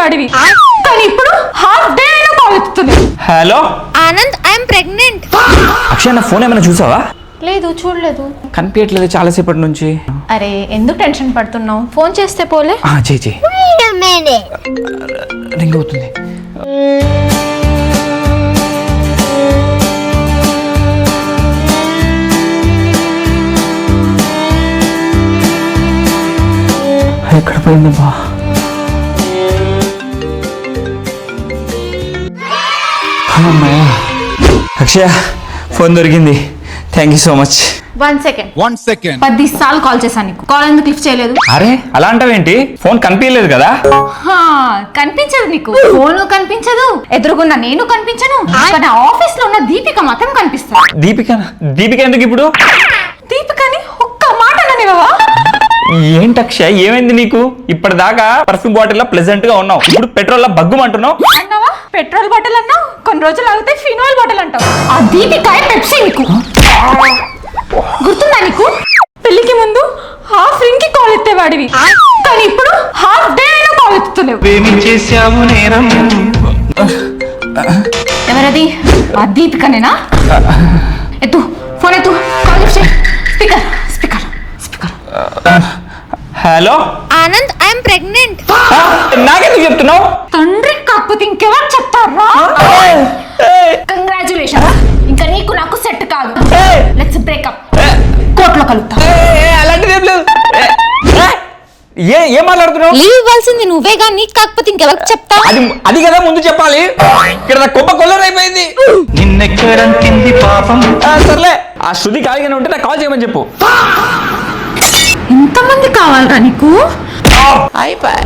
ఎత్తేవాడివి కానీ ఇప్పుడు half day అయినా కాల్ ఎత్తుతున్నావు. Hello Anand, I'm pregnant. Akshay, నా ఫోన్ ఏమైనా చూసావా? లేదు, చూడలేదు. కనిపించట్లేదు చాలాసేపటి నుంచి. అరే ఎందుకు టెన్షన్ పడుతున్నావు? ఫోన్ చేస్తే పోలే. చేయి రింగ్ అవుతుంది. ఎక్కడ పోయింది బా? అమ్మయ్య, అక్షయ ఫోన్ దొరికింది. Thank you so much. 1 second 10 సార్లు కాల్ చేశాను నీకు. కాల్ ఎందుకు లిఫ్ట్ చేయలేదు? అరే అలా అంటావేంటి? ఫోన్ కనిపించలేదు కదా? కనిపించదు నీకు. ఫోన్ కనిపించదు, ఎదురుగున్న నేను కనిపించను, కానీ ఆఫీస్ లో ఉన్న దీపిక మాత్రం కనిపిస్తుంది. దీపిక ఎందుకు ఇప్పుడు? దీపికని ఒక్క మాట అననివా? ఏంటి అక్షయ్, ఏమైంది నీకు? ఇప్పటిదాకా పర్ఫ్యూమ్ బాటిల్ లో ప్లెజెంట్ గా ఉన్నావు, ఇప్పుడు పెట్రోల్ లో బగ్గుమంటున్నావు. అన్నావా? పెట్రోల్ బాటిల్ అన్నావు, కొన్ని రోజులు ఆగితే ఫినాయిల్ బాటిల్ అంటావు. ఆ దీపిక పెప్సీ నీకు గుర్తుందా? నీకు పెళ్లికి ముందు హాఫ్ రింగ్ కి కాల్ ఎత్తేవాడివి కానీ ఇప్పుడు హాఫ్ డే అయినా కాల్ ఎత్తుతున్నావు. ఎవరది? ఆ దీపికనేనా? ఎత్తు ఫోన్, ఎత్తు, కాల్ లిఫ్ట్ చేయి. Speaker speaker speaker. Hello Anand, I'm pregnant. నాకెందుకు చెప్తున్నావు? తండ్రి కాకపోతే ఇంకెవరు చెప్తారా? కంగ్రాచులేషన్. ఇంకా నీకు నాకు సెట్ కాదు. Let's breakup. కోర్టులో కలుగుతా. అలాంటిది ఏం లేదు. ఏం మాట్లాడుతున్నావు? లీవ్ ఇవ్వాల్సింది నువ్వేగా, నీకు కాకపోతే ఇంకెవరికి చెప్తా? అది కదా ముందు చెప్పాలి. ఇక్కడ నా కొబ్బ కొల్లరైపోయింది. నిన్నెక్కడంతింది పాపం. సర్లే, ఆ శృతి ఖాళీగానే ఉంటే నాకు కాల్ చేయమని చెప్పు. ఇంతమంది కావాలరా నీకు? అయిపోయి.